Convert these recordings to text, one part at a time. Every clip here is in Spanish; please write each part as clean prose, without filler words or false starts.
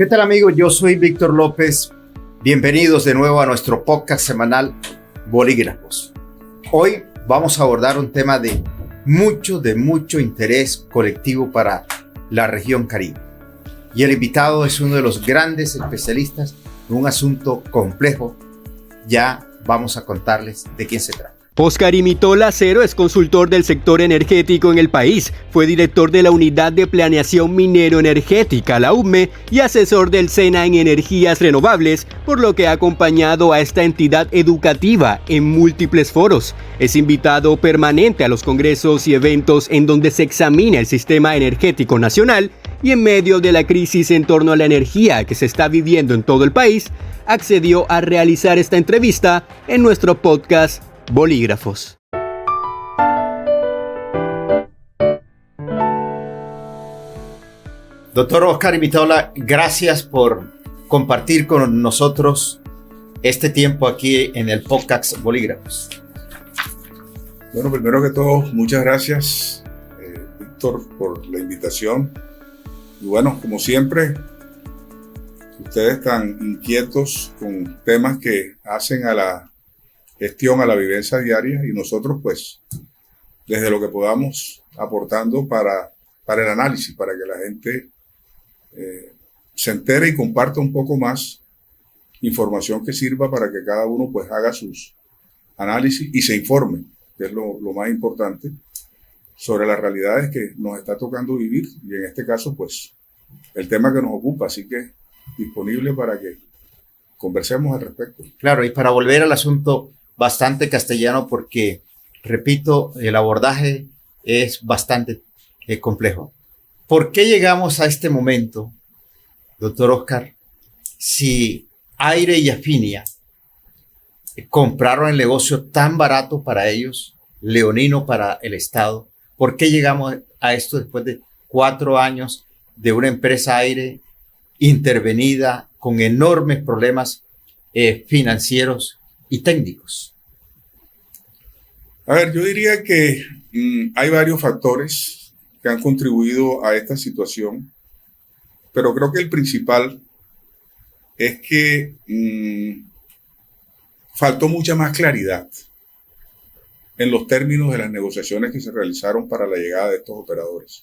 ¿Qué tal, amigos? Yo soy Víctor López. Bienvenidos de nuevo a nuestro podcast semanal Bolígrafos. Hoy vamos a abordar un tema de mucho interés colectivo para la región Caribe. Y el invitado es uno de los grandes especialistas en un asunto complejo. Ya vamos a contarles de quién se trata. Óscar Imitola Acero es consultor del sector energético en el país, fue director de la Unidad de Planeación Minero-Energética, la UME, y asesor del SENA en energías renovables, por lo que ha acompañado a esta entidad educativa en múltiples foros. Es invitado permanente a los congresos y eventos en donde se examina el sistema energético nacional y en medio de la crisis en torno a la energía que se está viviendo en todo el país, accedió a realizar esta entrevista en nuestro podcast Bolígrafos. Doctor Óscar Imitola, gracias por compartir con nosotros este tiempo aquí en el podcast Bolígrafos. Bueno, primero que todo, muchas gracias, Víctor, por la invitación. Y bueno, como siempre, ustedes tan inquietos con temas que hacen a la gestión, a la vivencia diaria, y nosotros pues desde lo que podamos aportando para el análisis, para que la gente se entere y comparta un poco más información que sirva para que cada uno pues haga sus análisis y se informe, que es lo más importante, sobre las realidades que nos está tocando vivir, y en este caso pues el tema que nos ocupa, así que disponible para que conversemos al respecto. Claro, y para volver al asunto bastante castellano, porque, repito, el abordaje es bastante complejo. ¿Por qué llegamos a este momento, doctor Óscar, si Aire y Afinia compraron el negocio tan barato para ellos, leonino para el Estado? ¿Por qué llegamos a esto después de 4 años de una empresa Aire intervenida con enormes problemas financieros y técnicos? A ver, yo diría que hay varios factores que han contribuido a esta situación, pero creo que el principal es que faltó mucha más claridad en los términos de las negociaciones que se realizaron para la llegada de estos operadores.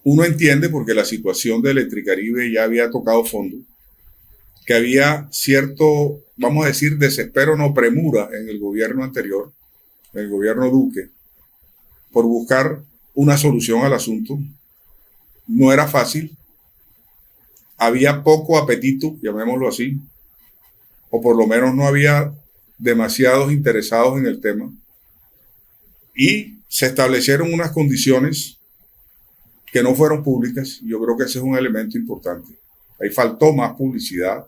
Uno entiende, porque la situación de Electricaribe ya había tocado fondo, que había cierto, vamos a decir, desespero, no premura en el gobierno anterior, en el gobierno Duque, por buscar una solución al asunto. No era fácil, había poco apetito, llamémoslo así, o por lo menos no había demasiados interesados en el tema, y se establecieron unas condiciones que no fueron públicas. Yo creo que ese es un elemento importante. Ahí faltó más publicidad,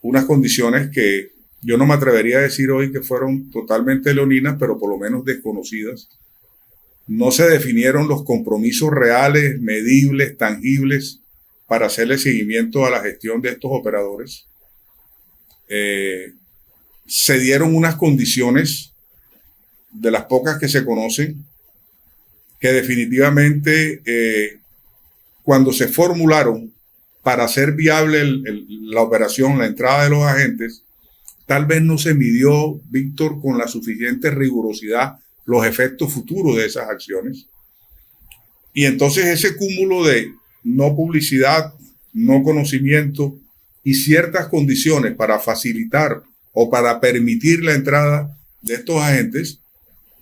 unas condiciones que yo no me atrevería a decir hoy que fueron totalmente leoninas, pero por lo menos desconocidas. No se definieron los compromisos reales, medibles, tangibles, para hacerle seguimiento a la gestión de estos operadores. Se dieron unas condiciones, de las pocas que se conocen, que definitivamente cuando se formularon para hacer viable la operación, la entrada de los agentes, tal vez no se midió, Víctor, con la suficiente rigurosidad los efectos futuros de esas acciones. Y entonces ese cúmulo de no publicidad, no conocimiento y ciertas condiciones para facilitar o para permitir la entrada de estos agentes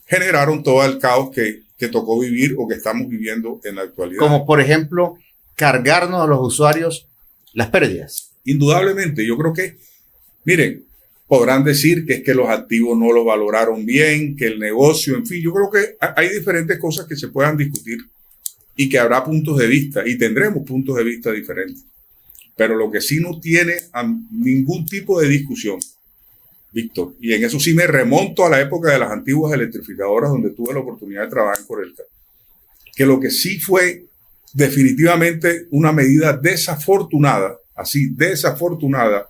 generaron todo el caos que tocó vivir o que estamos viviendo en la actualidad. Como por ejemplo, cargarnos a los usuarios las pérdidas. Indudablemente, yo creo que, miren, podrán decir que es que los activos no los valoraron bien, que el negocio, en fin, yo creo que hay diferentes cosas que se puedan discutir y que habrá puntos de vista y tendremos puntos de vista diferentes. Pero lo que sí no tiene ningún tipo de discusión, Víctor, y en eso sí me remonto a la época de las antiguas electrificadoras donde tuve la oportunidad de trabajar en Corelca, que lo que sí fue definitivamente una medida desafortunada, así desafortunada,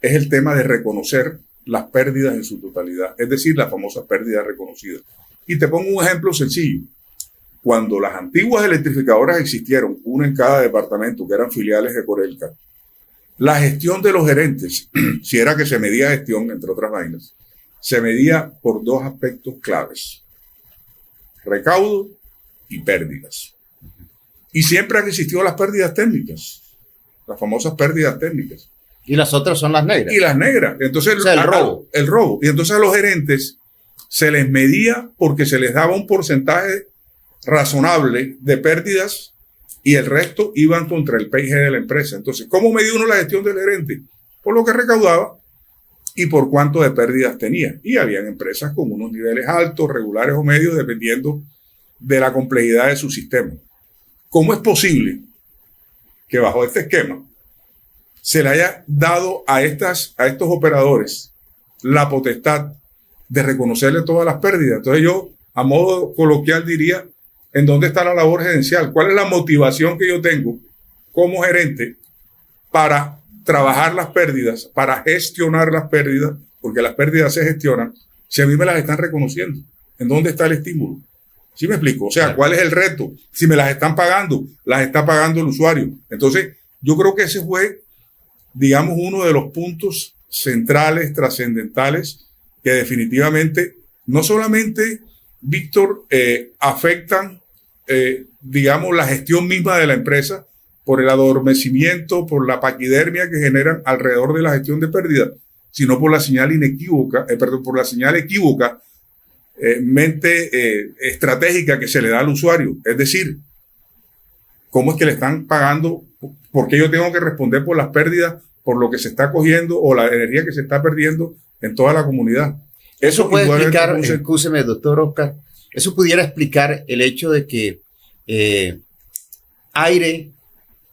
es el tema de reconocer las pérdidas en su totalidad, es decir, la famosa pérdida reconocida. Y te pongo un ejemplo sencillo. cuando las antiguas electrificadoras existieron, una en cada departamento, que eran filiales de Corelca, la gestión de los gerentes, si era que se medía gestión, entre otras vainas, se medía por dos aspectos claves: recaudo y pérdidas. Y siempre han existido las pérdidas técnicas, las famosas pérdidas técnicas. Y las otras son las negras. Y las negras. Entonces, o sea, el robo. El robo. Y entonces a los gerentes se les medía porque se les daba un porcentaje razonable de pérdidas y el resto iban contra el PIG de la empresa. Entonces, ¿cómo medía uno la gestión del gerente? Por lo que recaudaba y por cuánto de pérdidas tenía. Y habían empresas con unos niveles altos, regulares o medios, dependiendo de la complejidad de su sistema. ¿Cómo es posible que bajo este esquema se le haya dado a estos operadores la potestad de reconocerle todas las pérdidas? Entonces yo, a modo coloquial, diría, ¿en dónde está la labor gerencial? ¿Cuál es la motivación que yo tengo como gerente para trabajar las pérdidas, para gestionar las pérdidas? Porque las pérdidas se gestionan si a mí me las están reconociendo. ¿En dónde está el estímulo? ¿Sí me explico? O sea, ¿cuál es el reto? Si me las están pagando, las está pagando el usuario. Entonces, yo creo que ese fue, digamos, uno de los puntos centrales, trascendentales, que definitivamente no solamente, Víctor, afectan, digamos, la gestión misma de la empresa por el adormecimiento, por la paquidermia que generan alrededor de la gestión de pérdidas, sino por la señal inequívoca, por la señal equívoca, estratégica que se le da al usuario. Es decir, ¿cómo es que le están pagando? ¿Por qué yo tengo que responder por las pérdidas, por lo que se está cogiendo o la energía que se está perdiendo en toda la comunidad? Eso puede explicar, escúcheme, doctor Oscar, eso pudiera explicar el hecho de que Aire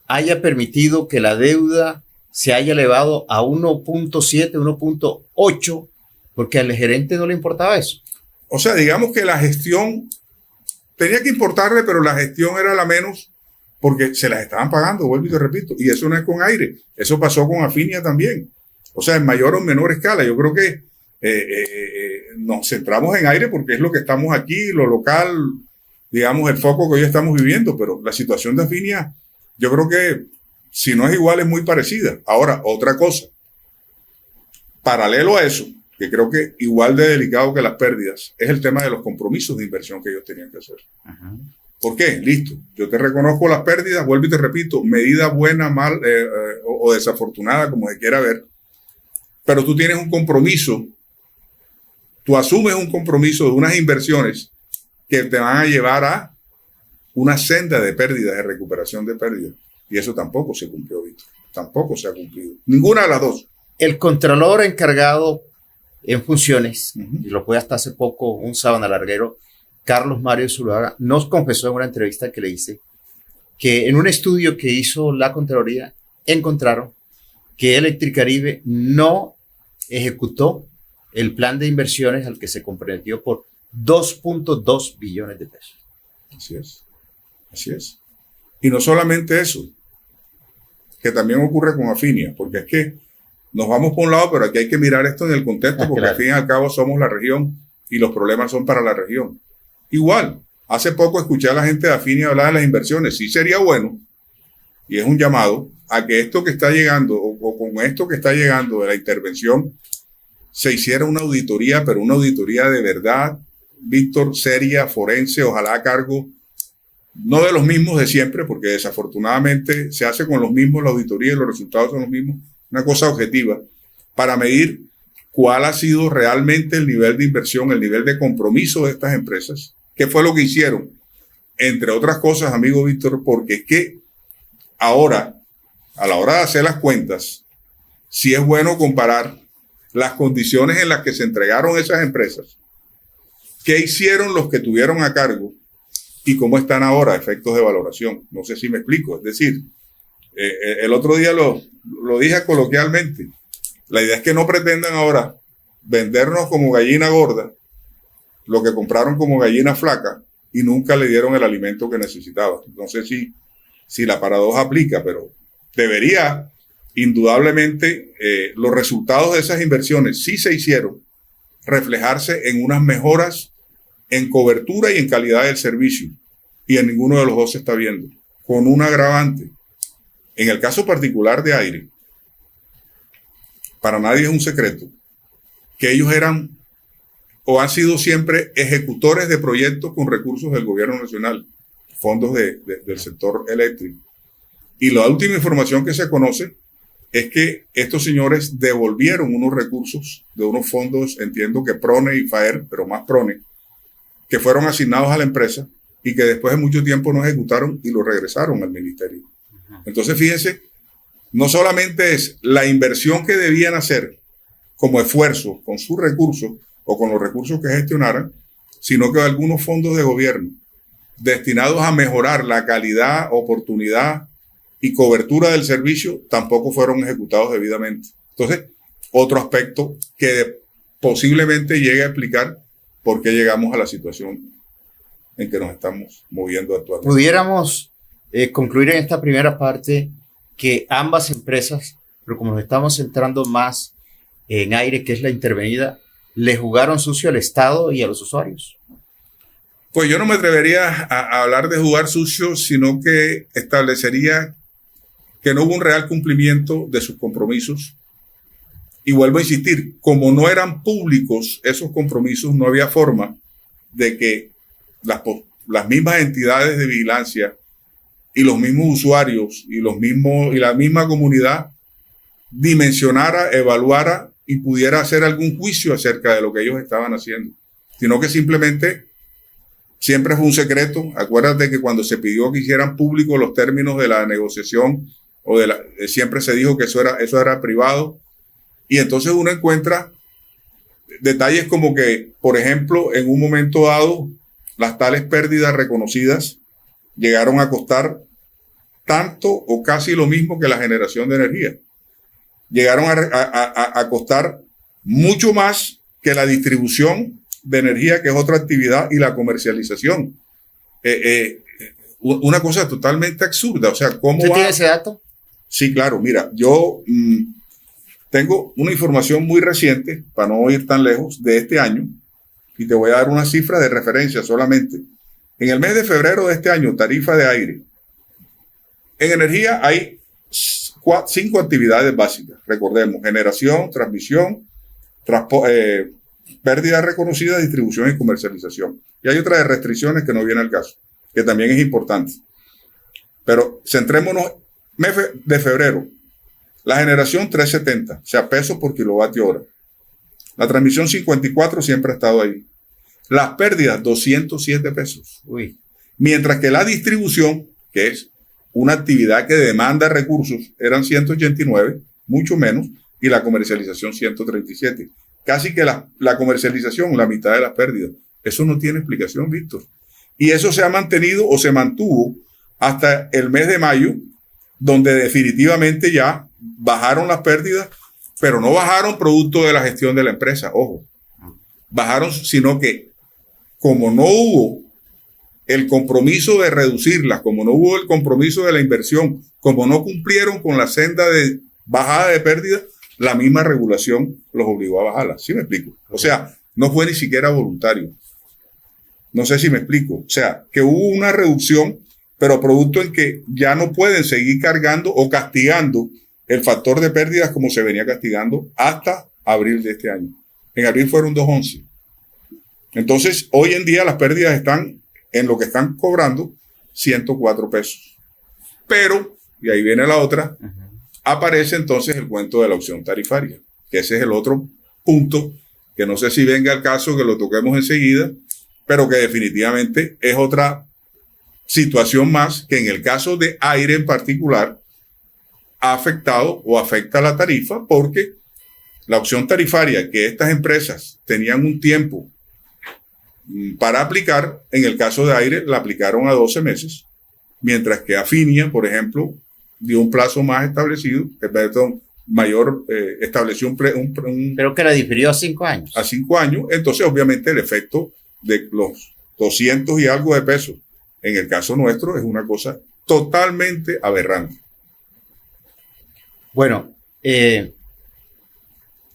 haya permitido que la deuda se haya elevado a 1.7, 1.8, porque al gerente no le importaba eso. O sea, digamos que la gestión tenía que importarle, pero la gestión era la menos porque se las estaban pagando, vuelvo y te repito. Y eso no es con Aire, eso pasó con Afinia también. O sea, en mayor o menor escala. Yo creo que nos centramos en Aire porque es lo que estamos aquí, lo local, digamos, el foco que hoy estamos viviendo. Pero la situación de Afinia, yo creo que si no es igual, es muy parecida. Ahora, otra cosa, paralelo a eso, que creo que igual de delicado que las pérdidas, es el tema de los compromisos de inversión que ellos tenían que hacer. Ajá. ¿Por qué? Listo. Yo te reconozco las pérdidas, vuelvo y te repito, medida buena, mal o desafortunada, como se quiera ver, pero tú tienes un compromiso, tú asumes un compromiso de unas inversiones que te van a llevar a una senda de pérdidas, de recuperación de pérdidas. Y eso tampoco se cumplió, Víctor. Tampoco se ha cumplido. Ninguna de las dos. El contralor encargado en funciones, y lo fue hasta hace poco, un sábana larguero, Carlos Mario Zuluaga, nos confesó en una entrevista que le hice que en un estudio que hizo la Contraloría encontraron que Electricaribe no ejecutó el plan de inversiones al que se comprometió por 2.2 billones de pesos. Así es, así es. Y no solamente eso, que también ocurre con Afinia, porque es que nos vamos por un lado, pero aquí hay que mirar esto en el contexto, porque al fin y al cabo somos la región y los problemas son para la región. Igual, hace poco escuché a la gente de Afinia hablar de las inversiones. Sí sería bueno, y es un llamado, a que esto que está llegando, o con esto que está llegando de la intervención, se hiciera una auditoría, pero una auditoría de verdad, Víctor, seria, forense, ojalá a cargo, no de los mismos de siempre, porque desafortunadamente se hace con los mismos la auditoría y los resultados son los mismos, una cosa objetiva, para medir cuál ha sido realmente el nivel de inversión, el nivel de compromiso de estas empresas, qué fue lo que hicieron, entre otras cosas, amigo Víctor, porque es que ahora, a la hora de hacer las cuentas, sí es bueno comparar las condiciones en las que se entregaron esas empresas, qué hicieron los que tuvieron a cargo y cómo están ahora, efectos de valoración. No sé si me explico. Es decir, el otro día lo dije coloquialmente. La idea es que no pretendan ahora vendernos como gallina gorda lo que compraron como gallina flaca y nunca le dieron el alimento que necesitaba. No sé si la paradoja aplica, pero debería, indudablemente, los resultados de esas inversiones, si se hicieron, reflejarse en unas mejoras en cobertura y en calidad del servicio. y en ninguno de los dos se está viendo, con un agravante. En el caso particular de aire, para nadie es un secreto que ellos eran o han sido siempre ejecutores de proyectos con recursos del gobierno nacional, fondos del sector eléctrico. Y la última información que se conoce es que estos señores devolvieron unos recursos de unos fondos, entiendo que PRONE y FAER, pero más PRONE, que fueron asignados a la empresa y que después de mucho tiempo no ejecutaron y lo regresaron al ministerio. Entonces, fíjense, no solamente es la inversión que debían hacer como esfuerzo con sus recursos o con los recursos que gestionaran, sino que algunos fondos de gobierno destinados a mejorar la calidad, oportunidad y cobertura del servicio tampoco fueron ejecutados debidamente. Entonces, otro aspecto que posiblemente llegue a explicar por qué llegamos a la situación en que nos estamos moviendo actualmente. Pudiéramos concluir en esta primera parte que ambas empresas, pero como nos estamos centrando más en aire, que es la intervenida, le jugaron sucio al Estado y a los usuarios. Pues yo no me atrevería a hablar de jugar sucio, sino que establecería que no hubo un real cumplimiento de sus compromisos. Y vuelvo a insistir, como no eran públicos esos compromisos, no había forma de que las mismas entidades de vigilancia y los mismos usuarios y la misma comunidad dimensionara, evaluara y pudiera hacer algún juicio acerca de lo que ellos estaban haciendo, sino que simplemente siempre fue un secreto. Acuérdate que cuando se pidió que hicieran públicos los términos de la negociación siempre se dijo que eso era privado, y entonces uno encuentra detalles como que, por ejemplo, en un momento dado las tales pérdidas reconocidas llegaron a costar tanto o casi lo mismo que la generación de energía. Llegaron a costar mucho más que la distribución de energía, que es otra actividad, y la comercialización. Una cosa totalmente absurda. O sea, ¿cómo ¿Usted tiene ese dato? Sí, claro. Mira, yo tengo una información muy reciente, para no ir tan lejos, de este año, y te voy a dar una cifra de referencia solamente. En el mes de febrero de este año, tarifa de aire. En energía hay 5 actividades básicas. Recordemos: generación, transmisión, pérdida reconocida, distribución y comercialización. Y hay otra de restricciones que no viene al caso, que también es importante. Pero centrémonos, mes de febrero. La generación 3.70, o sea, pesos por kilovatio hora. La transmisión 54 siempre ha estado ahí. Las pérdidas 207 pesos. Uy. Mientras que la distribución, que es una actividad que demanda recursos, eran 189, mucho menos, y la comercialización 137. Casi que la comercialización, la mitad de las pérdidas. Eso no tiene explicación, Víctor. Y eso se ha mantenido o se mantuvo hasta el mes de mayo, donde definitivamente ya bajaron las pérdidas, pero no bajaron producto de la gestión de la empresa, ojo. Bajaron, sino que como no hubo el compromiso de reducirlas, como no hubo el compromiso de la inversión, como no cumplieron con la senda de bajada de pérdidas, la misma regulación los obligó a bajarlas. ¿Sí me explico? O sea, no fue ni siquiera voluntario. No sé si me explico. O sea, que hubo una reducción, pero producto en que ya no pueden seguir cargando o castigando el factor de pérdidas como se venía castigando hasta abril de este año. En abril fueron 2.11. Entonces, hoy en día las pérdidas están en lo que están cobrando, 104 pesos. Pero, y ahí viene la otra, aparece entonces el cuento de la opción tarifaria, que ese es el otro punto, que no sé si venga al caso que lo toquemos enseguida, pero que definitivamente es otra situación más que en el caso de aire en particular ha afectado o afecta la tarifa, porque la opción tarifaria que estas empresas tenían un tiempo para aplicar, en el caso de aire la aplicaron a 12 meses, mientras que Afinia, por ejemplo, dio un plazo más establecido, estableció Creo que la difirió a 5 años. A 5 años, entonces obviamente el efecto de los 200 y algo de pesos, en el caso nuestro, es una cosa totalmente aberrante. Bueno,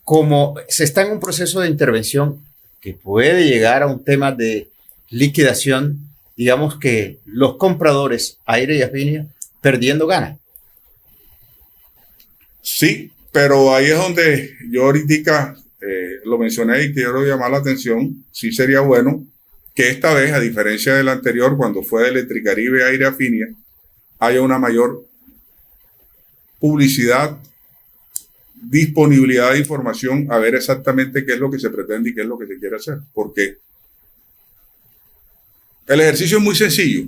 como se está en un proceso de intervención que puede llegar a un tema de liquidación, digamos que los compradores, Aire y Afinia, perdiendo ganas. Sí, pero ahí es donde yo ahorita lo mencioné y quiero llamar la atención. Sí sería bueno que esta vez, a diferencia del anterior, cuando fue de Electricaribe a Aire Afinia, haya una mayor publicidad, disponibilidad de información, a ver exactamente qué es lo que se pretende y qué es lo que se quiere hacer. Porque el ejercicio es muy sencillo.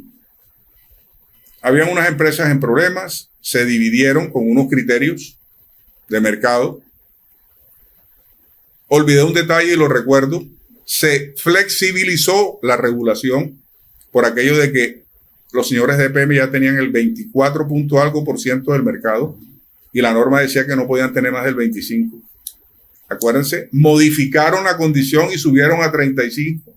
Habían unas empresas en problemas, se dividieron con unos criterios de mercado. Olvidé un detalle y lo recuerdo. Se flexibilizó la regulación por aquello de que los señores de EPM ya tenían el 24 punto algo por ciento del mercado y la norma decía que no podían tener más del 25. Acuérdense, modificaron la condición y subieron a 35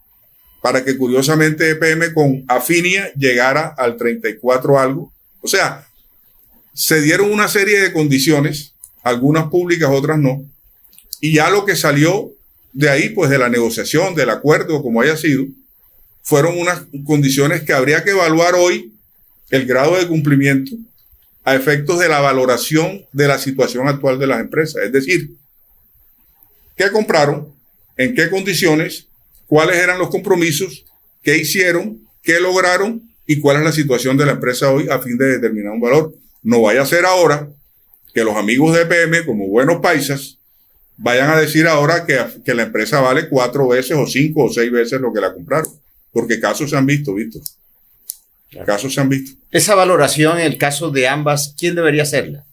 para que curiosamente EPM con Afinia llegara al 34 algo. O sea, se dieron una serie de condiciones, algunas públicas, otras no, y ya lo que salió de ahí, pues de la negociación, del acuerdo, como haya sido, fueron unas condiciones que habría que evaluar hoy el grado de cumplimiento a efectos de la valoración de la situación actual de las empresas. Es decir, ¿qué compraron? ¿En qué condiciones? ¿Cuáles eran los compromisos? ¿Qué hicieron? ¿Qué lograron? ¿Y cuál es la situación de la empresa hoy a fin de determinar un valor? No vaya a ser ahora que los amigos de EPM, como buenos paisas, vayan a decir ahora que la empresa vale 4 veces o 5 o 6 veces lo que la compraron. Porque casos se han visto, Víctor. Claro. Casos se han visto. Esa valoración, en el caso de ambas, ¿quién debería hacerla?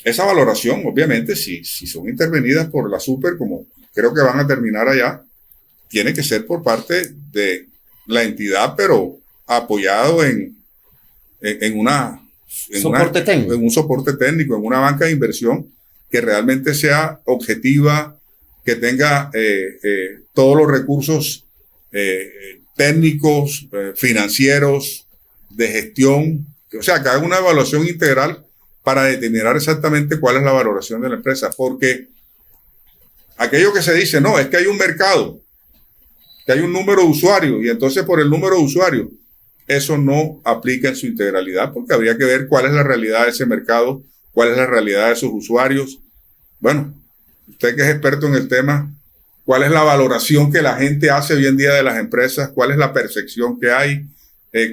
Esa valoración, obviamente, si son intervenidas por la super, como creo que van a terminar allá, tiene que ser por parte de la entidad, pero apoyado en un soporte técnico, en una banca de inversión que realmente sea objetiva, que tenga todos los recursos técnicos, financieros, de gestión, o sea, que haga una evaluación integral para determinar exactamente cuál es la valoración de la empresa, porque aquello que se dice, no, es que hay un mercado, que hay un número de usuarios, y entonces por el número de usuarios, eso no aplica en su integralidad, porque habría que ver cuál es la realidad de ese mercado, cuál es la realidad de sus usuarios. Bueno, usted que es experto en el tema, ¿cuál es la valoración que la gente hace hoy en día de las empresas? ¿Cuál es la percepción que hay?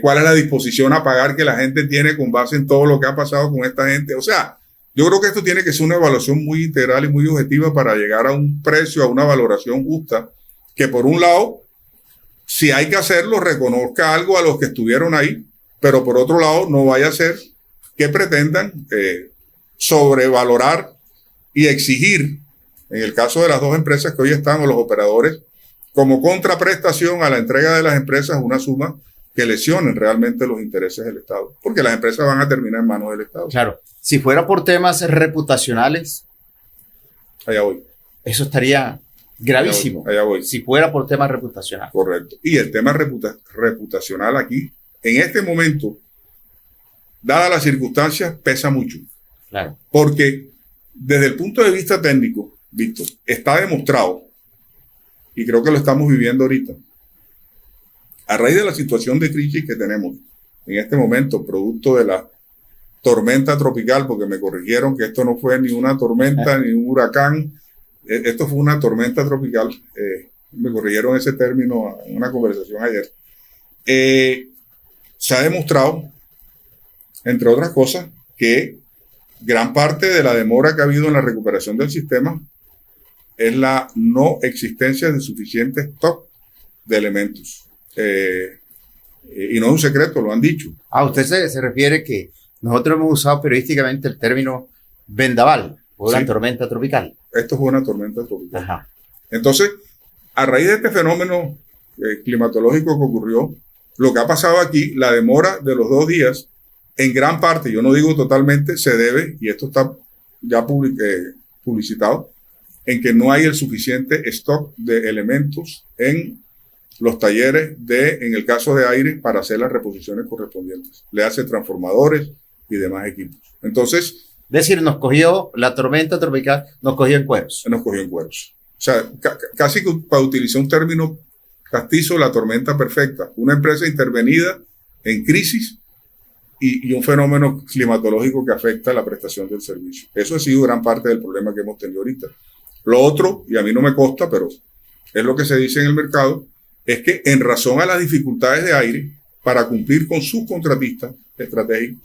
¿Cuál es la disposición a pagar que la gente tiene con base en todo lo que ha pasado con esta gente? O sea, yo creo que esto tiene que ser una evaluación muy integral y muy objetiva para llegar a un precio, a una valoración justa, que por un lado, si hay que hacerlo, reconozca algo a los que estuvieron ahí, pero por otro lado, no vaya a ser que pretendan sobrevalorar y exigir, en el caso de las dos empresas que hoy están, o los operadores, como contraprestación a la entrega de las empresas, una suma que lesionen realmente los intereses del Estado, porque las empresas van a terminar en manos del Estado. Claro, si fuera por temas reputacionales, allá voy. Eso estaría gravísimo. Allá voy. Si fuera por temas reputacionales. Correcto. Y el tema reputacional aquí, en este momento, dadas las circunstancias, pesa mucho. Claro. Porque desde el punto de vista técnico, Víctor, está demostrado, y creo que lo estamos viviendo ahorita, a raíz de la situación de crisis que tenemos en este momento, producto de la tormenta tropical, porque me corrigieron que esto no fue ni una tormenta ni un huracán, esto fue una tormenta tropical, me corrigieron ese término en una conversación ayer. Se ha demostrado, entre otras cosas, que gran parte de la demora que ha habido en la recuperación del sistema es la no existencia de suficiente stock de elementos. Y no es un secreto, lo han dicho. Usted se refiere que nosotros hemos usado periodísticamente el término vendaval o una tormenta tropical. Esto fue una tormenta tropical. Ajá. Entonces, a raíz de este fenómeno climatológico que ocurrió, lo que ha pasado aquí, la demora de los 2 días, en gran parte, yo no digo totalmente, se debe, y esto está ya publicitado, en que no hay el suficiente stock de elementos en los talleres en el caso de Aire, para hacer las reposiciones correspondientes. Le hace transformadores y demás equipos. Entonces, es decir, nos cogió la tormenta tropical, nos cogió en cueros. Nos cogió en cueros. O sea, casi que para utilizar un término castizo la tormenta perfecta. Una empresa intervenida en crisis y un fenómeno climatológico que afecta la prestación del servicio. Eso ha sido gran parte del problema que hemos tenido ahorita. Lo otro, y a mí no me consta, pero es lo que se dice en el mercado, es que en razón a las dificultades de Aire para cumplir con sus contratistas estratégicos,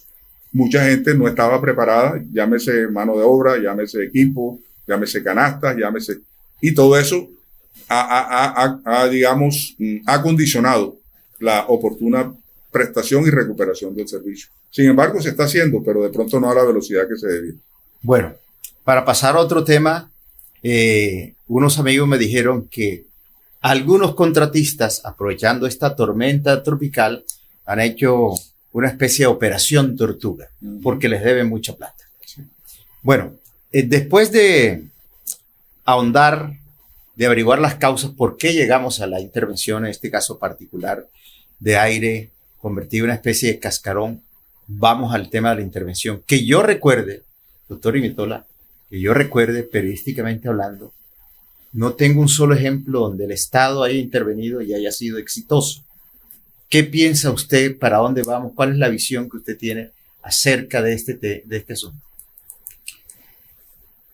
mucha gente no estaba preparada, llámese mano de obra, llámese equipo, llámese canastas, llámese... Y todo eso ha condicionado la oportuna prestación y recuperación del servicio. Sin embargo, se está haciendo, pero de pronto no a la velocidad que se debía. Bueno, para pasar a otro tema, unos amigos me dijeron que algunos contratistas, aprovechando esta tormenta tropical, han hecho una especie de operación tortuga, porque les deben mucha plata. Sí. Bueno, después de ahondar, de averiguar las causas, por qué llegamos a la intervención, en este caso particular, de Aire convertido en una especie de cascarón, vamos al tema de la intervención. Que yo recuerde, doctor Imitola, que yo recuerde periodísticamente hablando, no tengo un solo ejemplo donde el Estado haya intervenido y haya sido exitoso. ¿Qué piensa usted? ¿Para dónde vamos? ¿Cuál es la visión que usted tiene acerca de este asunto?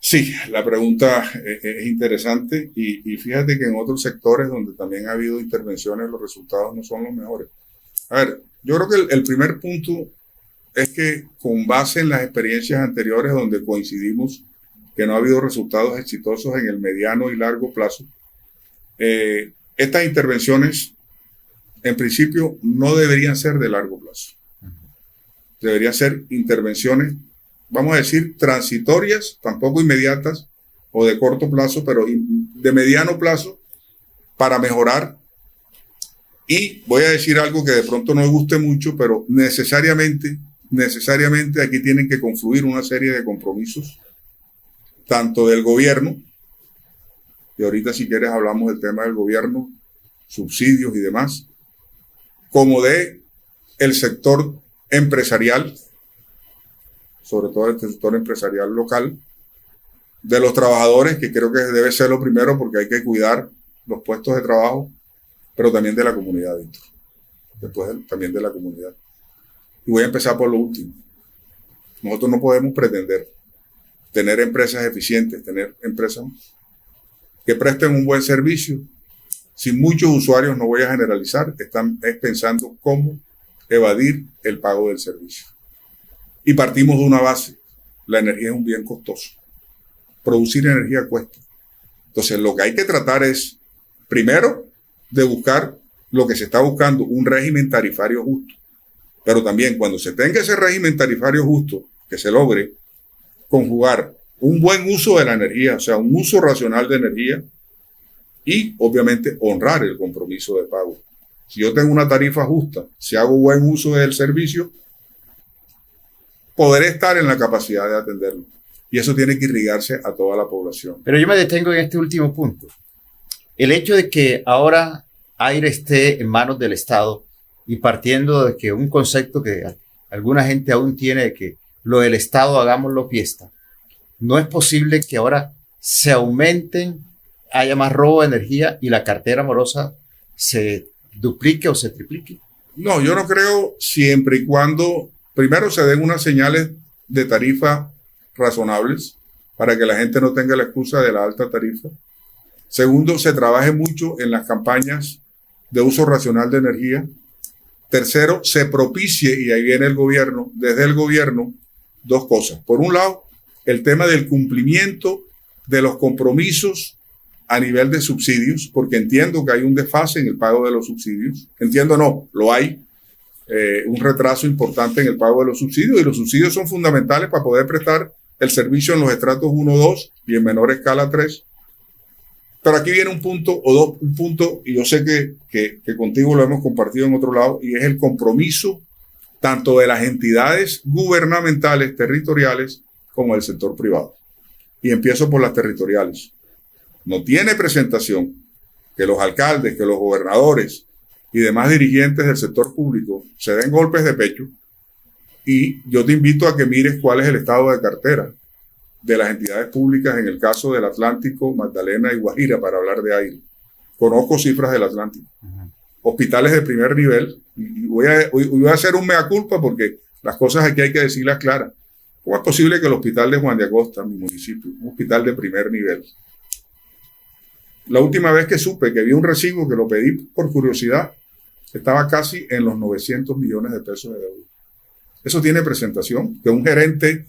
Sí, la pregunta es interesante y fíjate que en otros sectores donde también ha habido intervenciones los resultados no son los mejores. A ver, yo creo que el primer punto es que con base en las experiencias anteriores donde coincidimos que no ha habido resultados exitosos en el mediano y largo plazo, estas intervenciones en principio no deberían ser de largo plazo. Deberían ser intervenciones, vamos a decir, transitorias, tampoco inmediatas o de corto plazo, pero de mediano plazo para mejorar. Y voy a decir algo que de pronto no me guste mucho, pero necesariamente aquí tienen que confluir una serie de compromisos, tanto del gobierno, y ahorita si quieres hablamos del tema del gobierno, subsidios y demás, como de el sector empresarial, sobre todo el sector empresarial local, de los trabajadores, que creo que debe ser lo primero porque hay que cuidar los puestos de trabajo, pero también de la comunidad, Víctor. Después también de la comunidad. Y voy a empezar por lo último. Nosotros no podemos pretender tener empresas eficientes, tener empresas que presten un buen servicio. Si muchos usuarios, no voy a generalizar, están pensando cómo evadir el pago del servicio. Y partimos de una base. La energía es un bien costoso. Producir energía cuesta. Entonces, lo que hay que tratar es, primero, de buscar lo que se está buscando, un régimen tarifario justo. Pero también, cuando se tenga ese régimen tarifario justo, que se logre conjugar un buen uso de la energía, o sea, un uso racional de energía, y obviamente honrar el compromiso de pago. Si yo tengo una tarifa justa, si hago buen uso del servicio, podré estar en la capacidad de atenderlo. Y eso tiene que irrigarse a toda la población. Pero yo me detengo en este último punto. El hecho de que ahora Aire esté en manos del Estado y partiendo de que un concepto que alguna gente aún tiene de que lo del Estado hagámoslo fiesta, no es posible que ahora se aumenten, haya más robo de energía y la cartera morosa se duplique o se triplique. No, yo no creo, siempre y cuando primero se den unas señales de tarifa razonables para que la gente no tenga la excusa de la alta tarifa. Segundo, se trabaje mucho en las campañas de uso racional de energía. Tercero, se propicie, y ahí viene el gobierno, desde el gobierno, dos cosas. Por un lado, el tema del cumplimiento de los compromisos a nivel de subsidios, porque entiendo que hay un desfase en el pago de los subsidios. Entiendo, no, lo hay. Un retraso importante en el pago de los subsidios, y los subsidios son fundamentales para poder prestar el servicio en los estratos 1, 2 y en menor escala 3. Pero aquí viene un punto o dos puntos, y yo sé que contigo lo hemos compartido en otro lado, y es el compromiso tanto de las entidades gubernamentales, territoriales, como del sector privado. Y empiezo por las territoriales. No tiene presentación que los alcaldes, que los gobernadores y demás dirigentes del sector público se den golpes de pecho, y yo te invito a que mires cuál es el estado de cartera de las entidades públicas en el caso del Atlántico, Magdalena y Guajira, para hablar de Aire. conozco cifras del Atlántico. Hospitales de primer nivel, y voy a hacer un mea culpa porque las cosas aquí hay que decirlas claras. ¿Cómo es posible que el hospital de Juan de Acosta, mi municipio, un hospital de primer nivel? La última vez que supe que vi un recibo, que lo pedí por curiosidad, estaba casi en los 900 millones de pesos de deuda. Eso tiene presentación, que un gerente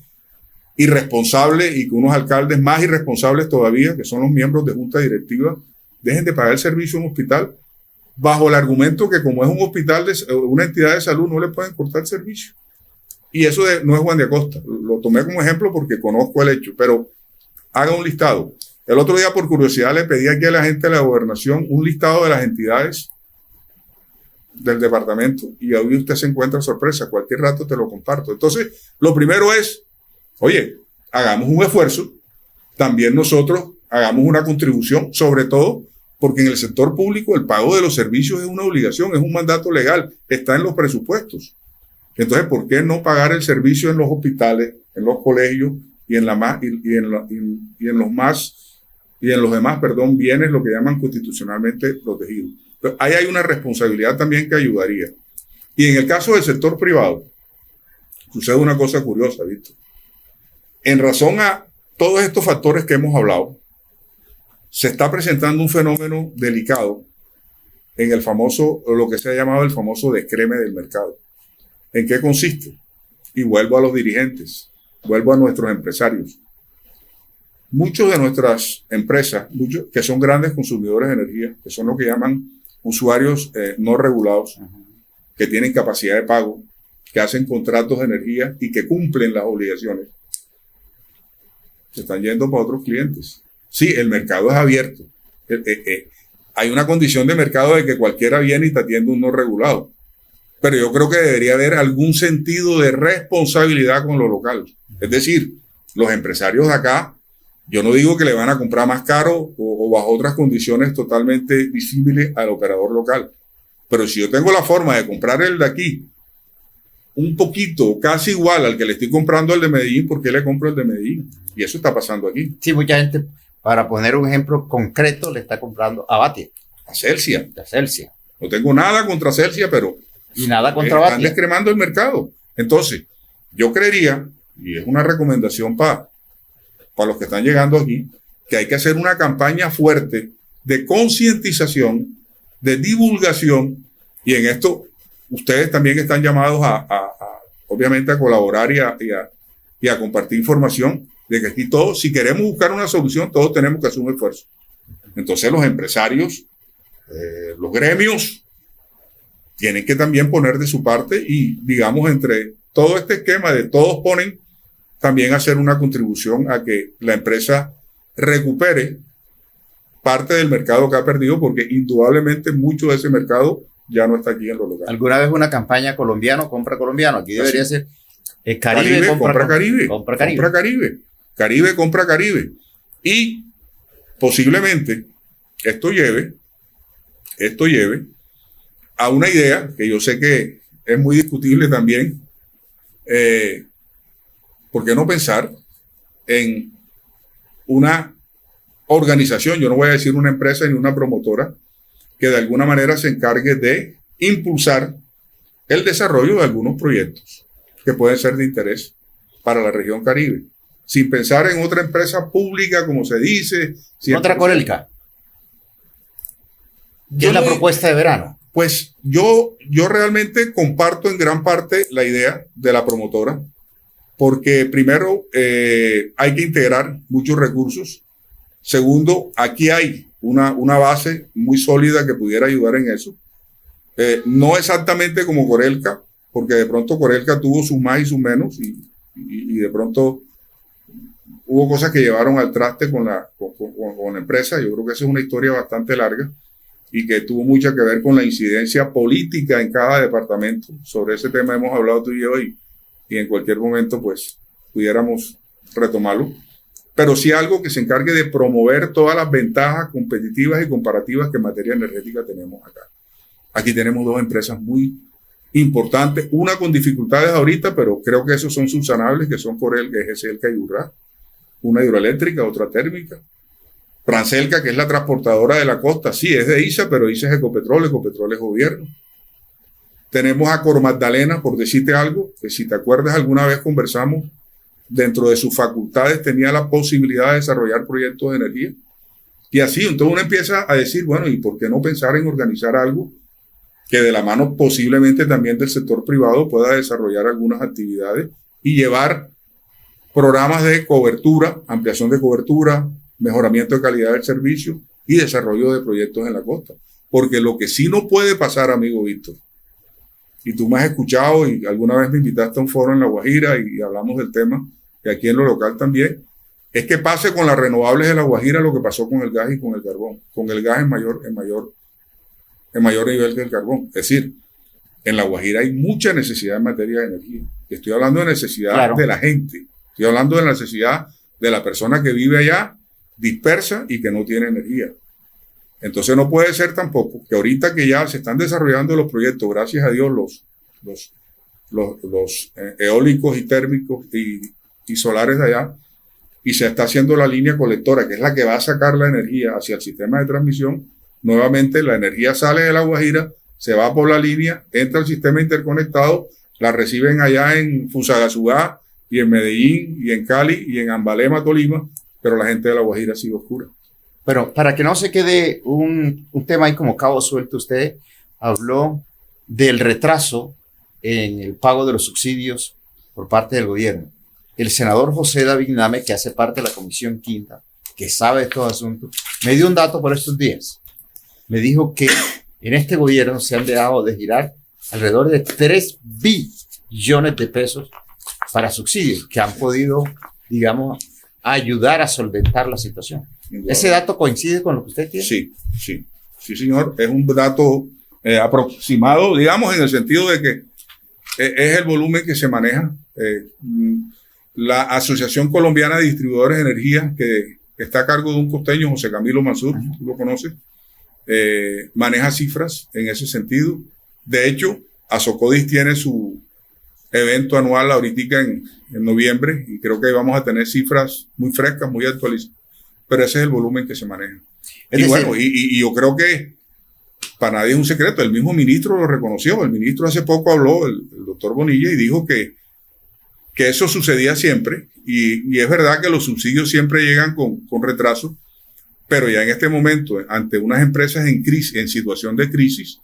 irresponsable y que unos alcaldes más irresponsables todavía, que son los miembros de junta directiva, dejen de pagar el servicio a un hospital bajo el argumento que como es un hospital, una entidad de salud, no le pueden cortar el servicio. Y eso no es Juan de Acosta. Lo tomé como ejemplo porque conozco el hecho, pero haga un listado. El otro día, por curiosidad, le pedí aquí a la gente de la gobernación un listado de las entidades del departamento y hoy usted se encuentra sorpresa. Cualquier rato te lo comparto. Entonces, lo primero es, oye, hagamos un esfuerzo. También nosotros hagamos una contribución, sobre todo porque en el sector público el pago de los servicios es una obligación, es un mandato legal, está en los presupuestos. Entonces, ¿por qué no pagar el servicio en los hospitales, en los colegios y en los demás, bienes, lo que llaman constitucionalmente protegidos? Entonces, ahí hay una responsabilidad también que ayudaría. Y en el caso del sector privado, sucede una cosa curiosa, Víctor. En razón a todos estos factores que hemos hablado, se está presentando un fenómeno delicado en el famoso, lo que se ha llamado el famoso descreme del mercado. ¿En qué consiste? Y vuelvo a los dirigentes, vuelvo a nuestros empresarios. Muchos de nuestras empresas, muchos que son grandes consumidores de energía, que son lo que llaman usuarios no regulados, que tienen capacidad de pago, que hacen contratos de energía y que cumplen las obligaciones, se están yendo para otros clientes. Sí, el mercado es abierto. Hay una condición de mercado de que cualquiera viene y te atiende un no regulado. Pero yo creo que debería haber algún sentido de responsabilidad con lo local. Es decir, los empresarios de acá, yo no digo que le van a comprar más caro o bajo otras condiciones totalmente visibles al operador local. Pero si yo tengo la forma de comprar el de aquí un poquito, casi igual al que le estoy comprando el de Medellín, ¿por qué le compro el de Medellín? Y eso está pasando aquí. Sí, mucha gente, para poner un ejemplo concreto, le está comprando a Batia. A Celsia. A Celsia. No tengo nada contra Celsia, pero y nada contra están Batia. descremando el mercado. Entonces, yo creería, y es una recomendación para los que están llegando aquí, que hay que hacer una campaña fuerte de concientización, de divulgación, y en esto ustedes también están llamados obviamente a colaborar y a compartir información de que aquí todos, si queremos buscar una solución, todos tenemos que hacer un esfuerzo. Entonces los empresarios, los gremios, tienen que también poner de su parte y, digamos, entre todo este esquema de todos ponen, también hacer una contribución a que la empresa recupere parte del mercado que ha perdido, porque indudablemente mucho de ese mercado ya no está aquí en lo local. ¿Alguna vez una campaña colombiano compra colombiano? Aquí debería ser Caribe compra Caribe. Compra Caribe. Compra Caribe. Caribe compra Caribe. Y posiblemente esto lleve a una idea que yo sé que es muy discutible también. ¿Por qué no pensar en una organización, yo no voy a decir una empresa ni una promotora, que de alguna manera se encargue de impulsar el desarrollo de algunos proyectos que pueden ser de interés para la región Caribe, sin pensar en otra empresa pública, como se dice. Otra Corelca. ¿Qué es la propuesta de verano? Pues yo realmente comparto en gran parte la idea de la promotora, porque primero hay que integrar muchos recursos. Segundo, aquí hay una base muy sólida que pudiera ayudar en eso. No exactamente como Corelca, porque de pronto Corelca tuvo sus más y sus menos y de pronto hubo cosas que llevaron al traste con la empresa. Yo creo que esa es una historia bastante larga y que tuvo mucho que ver con la incidencia política en cada departamento. Sobre ese tema hemos hablado tú y yo y en cualquier momento pues pudiéramos retomarlo. Pero sí algo que se encargue de promover todas las ventajas competitivas y comparativas que en materia energética tenemos acá. Aquí tenemos dos empresas muy importantes, una con dificultades ahorita, pero creo que esos son subsanables, que son Corel, GSL y Urra, una hidroeléctrica, otra térmica. Transelca, que es la transportadora de la costa, sí, es de ISA, pero ISA es Ecopetrol, Ecopetrol es gobierno. Tenemos a Cor Magdalena, por decirte algo, que si te acuerdas alguna vez conversamos, dentro de sus facultades tenía la posibilidad de desarrollar proyectos de energía. Y así, entonces uno empieza a decir, bueno, ¿y por qué no pensar en organizar algo que de la mano posiblemente también del sector privado pueda desarrollar algunas actividades y llevar programas de cobertura, ampliación de cobertura, mejoramiento de calidad del servicio y desarrollo de proyectos en la costa? Porque lo que sí no puede pasar, amigo Víctor, y tú me has escuchado y alguna vez me invitaste a un foro en La Guajira y hablamos del tema, y aquí en lo local también, es que pase con las renovables de La Guajira lo que pasó con el gas y con el carbón. Con el gas en mayor nivel que el carbón. Es decir, en La Guajira hay mucha necesidad en materia de energía. Estoy hablando de necesidad Claro. de la gente. Estoy hablando de la necesidad de la persona que vive allá, dispersa y que no tiene energía. Entonces no puede ser tampoco que ahorita que ya se están desarrollando los proyectos, gracias a Dios, los eólicos y térmicos y solares de allá, y se está haciendo la línea colectora, que es la que va a sacar la energía hacia el sistema de transmisión. Nuevamente la energía sale de La Guajira, se va por la línea, entra al sistema interconectado, la reciben allá en Fusagasugá y en Medellín y en Cali y en Ambalema, Tolima, pero la gente de La Guajira sigue oscura. Pero para que no se quede un tema ahí como cabo suelto, usted habló del retraso en el pago de los subsidios por parte del gobierno. El senador José David Name, que hace parte de la Comisión Quinta, que sabe de estos asuntos, me dio un dato por estos días. Me dijo que en este gobierno se han dejado de girar alrededor de 3 billones de pesos para subsidios que han podido, digamos, ayudar a solventar la situación. ¿Ese dato coincide con lo que usted tiene? Sí, señor. Es un dato aproximado, digamos, en el sentido de que es el volumen que se maneja. La Asociación Colombiana de Distribuidores de Energía, que está a cargo de un costeño, José Camilo Mansur, tú lo conoces, maneja cifras en ese sentido. De hecho, Asocodis tiene su evento anual ahorita en noviembre y creo que vamos a tener cifras muy frescas, muy actualizadas, pero ese es el volumen que se maneja. Y bueno, y yo creo que para nadie es un secreto, el mismo ministro lo reconoció. El ministro hace poco habló, el doctor Bonilla, y dijo que eso sucedía siempre, y es verdad que los subsidios siempre llegan con retraso, pero ya en este momento, ante unas empresas en crisis, en situación de crisis,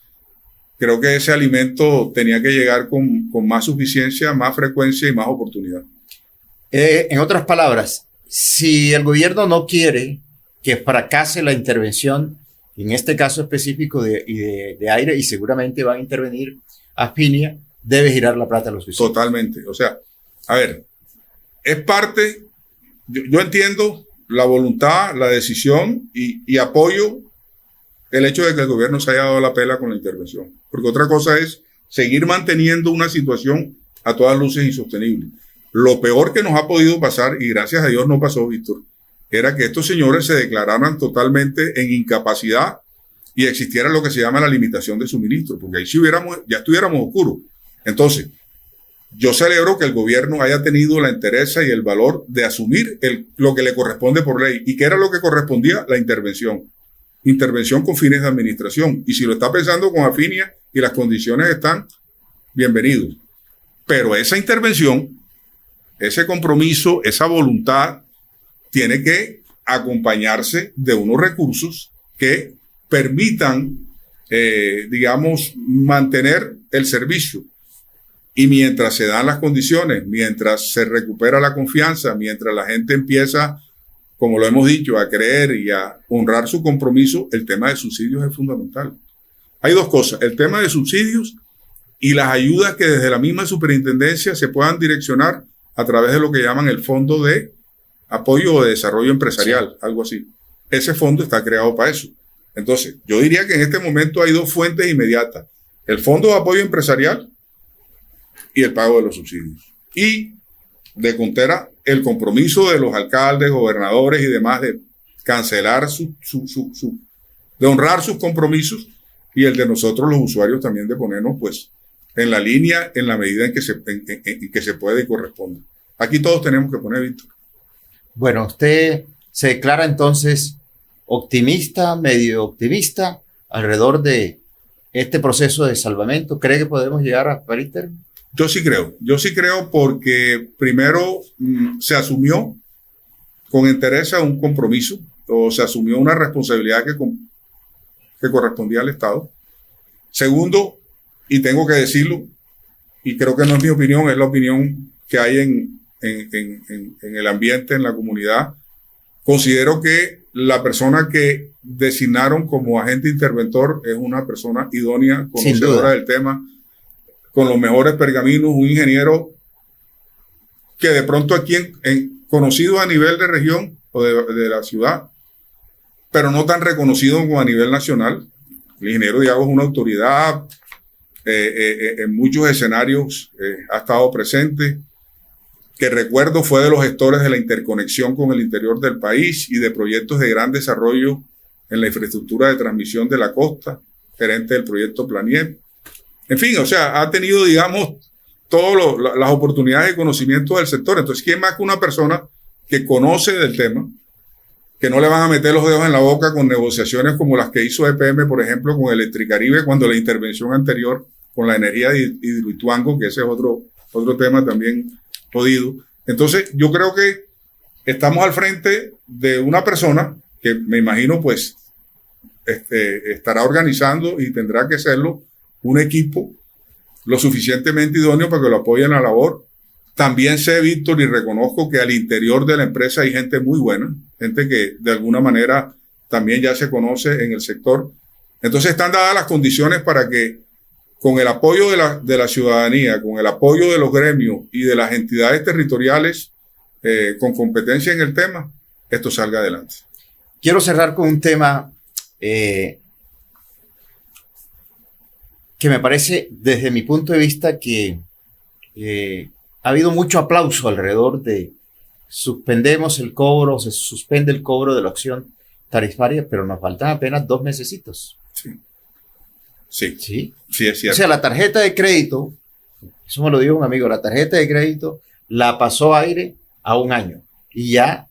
creo que ese alimento tenía que llegar con más suficiencia, más frecuencia y más oportunidad. En otras palabras, si el gobierno no quiere que fracase la intervención, en este caso específico de aire, y seguramente va a intervenir Afinia, debe girar la plata a los subsidios. Totalmente. O sea, a ver, es parte, yo entiendo la voluntad, la decisión y apoyo el hecho de que el gobierno se haya dado la pela con la intervención. Porque otra cosa es seguir manteniendo una situación a todas luces insostenible. Lo peor que nos ha podido pasar, y gracias a Dios no pasó, Víctor, era que estos señores se declararan totalmente en incapacidad y existiera lo que se llama la limitación de suministro, porque ahí sí ya estuviéramos oscuros. Entonces, yo celebro que el gobierno haya tenido la entereza y el valor de asumir lo que le corresponde por ley. ¿Y qué era lo que correspondía? La intervención. Intervención con fines de administración. Y si lo está pensando con Afinia y las condiciones están, bienvenidos. Pero esa intervención, ese compromiso, esa voluntad, tiene que acompañarse de unos recursos que permitan, digamos, mantener el servicio. Y mientras se dan las condiciones, mientras se recupera la confianza, mientras la gente empieza, como lo hemos dicho, a creer y a honrar su compromiso, el tema de subsidios es fundamental. Hay dos cosas, el tema de subsidios y las ayudas que desde la misma superintendencia se puedan direccionar a través de lo que llaman el Fondo de Apoyo o de Desarrollo Empresarial, sí, algo así. Ese fondo está creado para eso. Entonces, yo diría que en este momento hay dos fuentes inmediatas, el Fondo de Apoyo Empresarial y el pago de los subsidios. Y de contera, el compromiso de los alcaldes, gobernadores y demás de cancelar de honrar sus compromisos, y el de nosotros los usuarios también de ponernos pues en la línea en la medida en que se puede y corresponde. Aquí todos tenemos que poner, Víctor. Bueno, usted se declara entonces optimista, medio optimista, alrededor de este proceso de salvamento. ¿Cree que podemos llegar a país término? Yo sí creo porque primero se asumió con entereza un compromiso, o se asumió una responsabilidad que correspondía al Estado. Segundo, y tengo que decirlo, y creo que no es mi opinión, es la opinión que hay en el ambiente, en la comunidad, considero que la persona que designaron como agente interventor es una persona idónea, conocedora del tema, con los mejores pergaminos, un ingeniero que de pronto aquí conocido a nivel de región o de la ciudad, pero no tan reconocido como a nivel nacional. El ingeniero Diago es una autoridad, en muchos escenarios ha estado presente, que recuerdo fue de los gestores de la interconexión con el interior del país y de proyectos de gran desarrollo en la infraestructura de transmisión de la costa, gerente del proyecto Planier. En fin, o sea, ha tenido, digamos, todas las oportunidades de conocimiento del sector. Entonces, ¿quién más que una persona que conoce del tema, que no le van a meter los dedos en la boca con negociaciones como las que hizo EPM, por ejemplo, con Electricaribe, cuando la intervención anterior con la energía de Hidroituango, que ese es otro tema también jodido? Entonces, yo creo que estamos al frente de una persona que me imagino, pues, estará organizando y tendrá que serlo un equipo lo suficientemente idóneo para que lo apoyen en la labor. También sé, Víctor, y reconozco que al interior de la empresa hay gente muy buena, gente que de alguna manera también ya se conoce en el sector. Entonces están dadas las condiciones para que con el apoyo de la ciudadanía, con el apoyo de los gremios y de las entidades territoriales con competencia en el tema, esto salga adelante. Quiero cerrar con un tema que me parece, desde mi punto de vista, que ha habido mucho aplauso alrededor de suspendemos el cobro, se suspende el cobro de la opción tarifaria, pero nos faltan apenas 2 mesecitos. Sí, es cierto. O sea, la tarjeta de crédito, eso me lo dijo un amigo, la tarjeta de crédito la pasó aire a 1 año y ya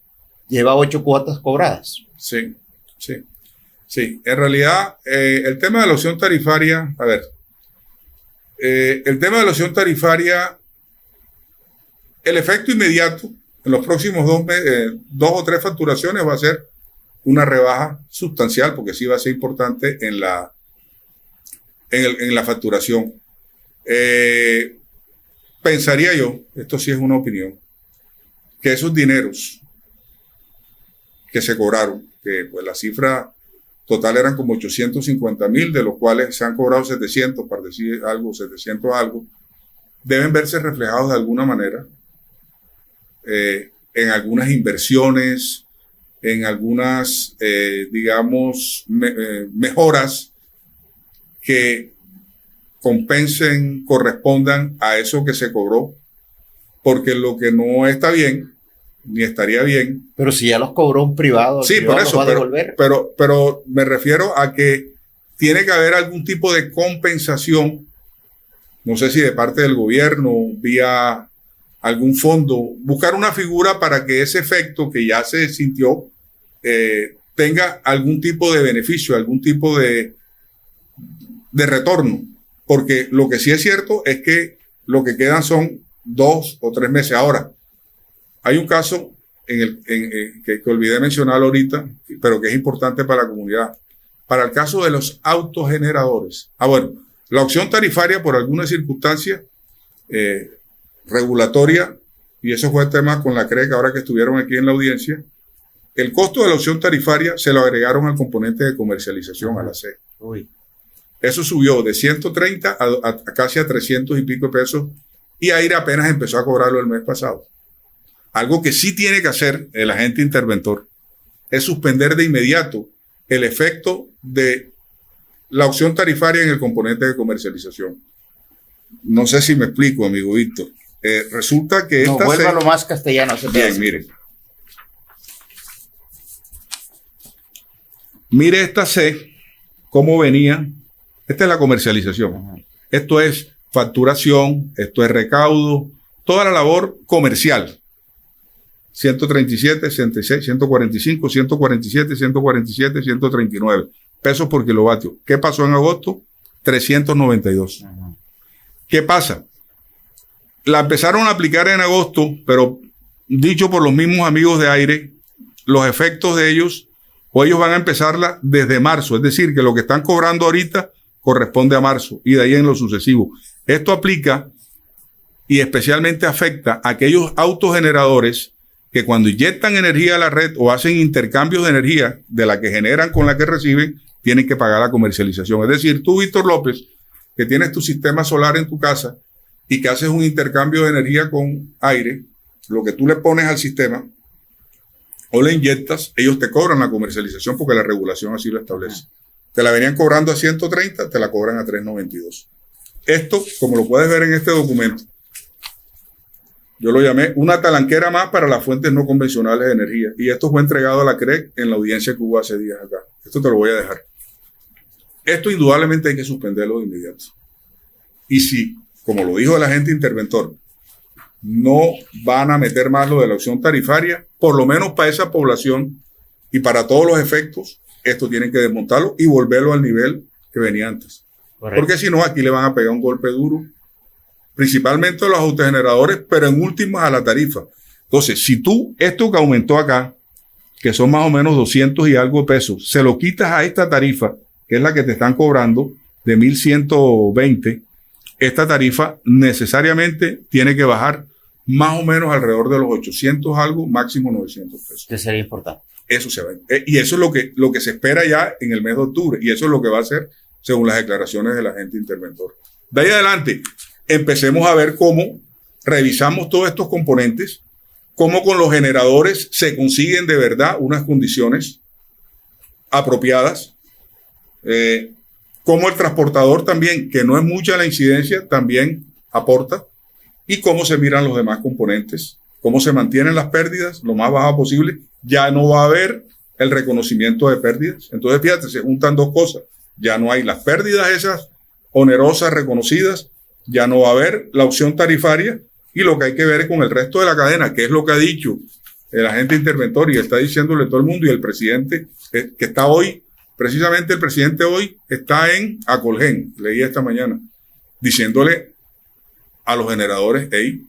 lleva 8 cuotas cobradas. Sí. En realidad, el tema de la opción tarifaria, el tema de la opción tarifaria, el efecto inmediato en los próximos 2 o 3 facturaciones va a ser una rebaja sustancial, porque sí va a ser importante en la facturación. Pensaría yo, esto sí es una opinión, que esos dineros que se cobraron, que pues la cifra total eran como 850,000, de los cuales se han cobrado 700, para decir algo, 700 algo, deben verse reflejados de alguna manera en algunas inversiones, en algunas, digamos, mejoras que compensen, correspondan a eso que se cobró, porque lo que no está bien, ni estaría bien. Pero si ya los cobró un privado, sí, por eso, pero me refiero a que tiene que haber algún tipo de compensación, no sé si de parte del gobierno, vía algún fondo, buscar una figura para que ese efecto que ya se sintió tenga algún tipo de beneficio, algún tipo de retorno, porque lo que sí es cierto es que lo que quedan son 2 o 3 meses. Ahora, hay un caso que olvidé mencionar ahorita, pero que es importante para la comunidad. Para el caso de los autogeneradores. Bueno, la opción tarifaria, por alguna circunstancia regulatoria, y eso fue el tema con la CREC ahora que estuvieron aquí en la audiencia, el costo de la opción tarifaria se lo agregaron al componente de comercialización, a la C. Eso subió de 130 a casi a 300 y pico de pesos, y AIRE apenas empezó a cobrarlo el mes pasado. Algo que sí tiene que hacer el agente interventor es suspender de inmediato el efecto de la opción tarifaria en el componente de comercialización. No sé si me explico, amigo Víctor. Resulta que esta vuelva lo más castellano. Bien, miren. Mire esta C, cómo venía. Esta es la comercialización. Esto es facturación, esto es recaudo, toda la labor comercial. 137, 66, 145, 147, 147, 139 pesos por kilovatio. ¿Qué pasó en agosto? 392. ¿Qué pasa? La empezaron a aplicar en agosto, pero dicho por los mismos amigos de Aire, los efectos de ellos, o ellos van a empezarla desde marzo. Es decir, que lo que están cobrando ahorita corresponde a marzo y de ahí en lo sucesivo. Esto aplica y especialmente afecta a aquellos autogeneradores que cuando inyectan energía a la red o hacen intercambios de energía de la que generan con la que reciben, tienen que pagar la comercialización. Es decir, tú, Víctor López, que tienes tu sistema solar en tu casa y que haces un intercambio de energía con Aire, lo que tú le pones al sistema o le inyectas, ellos te cobran la comercialización porque la regulación así lo establece. Te la venían cobrando a 130, te la cobran a 392. Esto, como lo puedes ver en este documento, yo lo llamé una talanquera más para las fuentes no convencionales de energía. Y esto fue entregado a la CREC en la audiencia que hubo hace días acá. Esto te lo voy a dejar. Esto indudablemente hay que suspenderlo de inmediato. Y si, como lo dijo el agente interventor, no van a meter más lo de la opción tarifaria, por lo menos para esa población y para todos los efectos, esto tienen que desmontarlo y volverlo al nivel que venía antes. Correcto. Porque si no, aquí le van a pegar un golpe duro, principalmente a los autogeneradores, pero en últimas a la tarifa. Entonces, si tú, esto que aumentó acá, que son más o menos 200 y algo de pesos, se lo quitas a esta tarifa, que es la que te están cobrando, de 1.120, esta tarifa necesariamente tiene que bajar más o menos alrededor de los 800 algo, máximo 900 pesos. Que sería importante. Eso se va. Y eso es lo que se espera ya en el mes de octubre. Y eso es lo que va a hacer según las declaraciones del agente interventor. De ahí adelante, empecemos a ver cómo revisamos todos estos componentes, cómo con los generadores se consiguen de verdad unas condiciones apropiadas, cómo el transportador también, que no es mucha la incidencia, también aporta, y cómo se miran los demás componentes, cómo se mantienen las pérdidas lo más bajas posible. Ya no va a haber el reconocimiento de pérdidas. Entonces, fíjate, se juntan dos cosas. Ya no hay las pérdidas esas onerosas reconocidas, ya no va a haber la opción tarifaria, y lo que hay que ver es con el resto de la cadena, que es lo que ha dicho el agente interventor y está diciéndole a todo el mundo, y el presidente que está hoy, precisamente el presidente hoy está en Acolgen, leí esta mañana, diciéndole a los generadores, hey,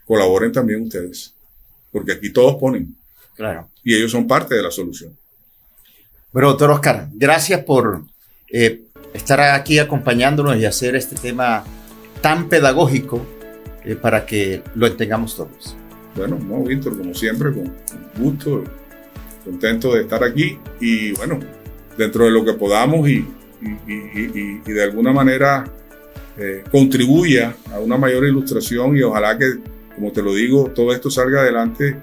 colaboren también ustedes, porque aquí todos ponen. Claro. Y ellos son parte de la solución. Bueno, doctor Oscar, gracias por estar aquí acompañándonos y hacer este tema tan pedagógico para que lo entendamos todos. Bueno, no, Víctor, como siempre, con gusto, contento de estar aquí y bueno, dentro de lo que podamos y de alguna manera contribuya a una mayor ilustración y ojalá que, como te lo digo, todo esto salga adelante,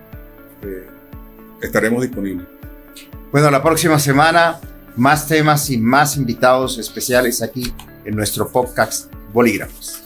estaremos disponibles. Bueno, la próxima semana más temas y más invitados especiales aquí en nuestro podcast Bolígrafos.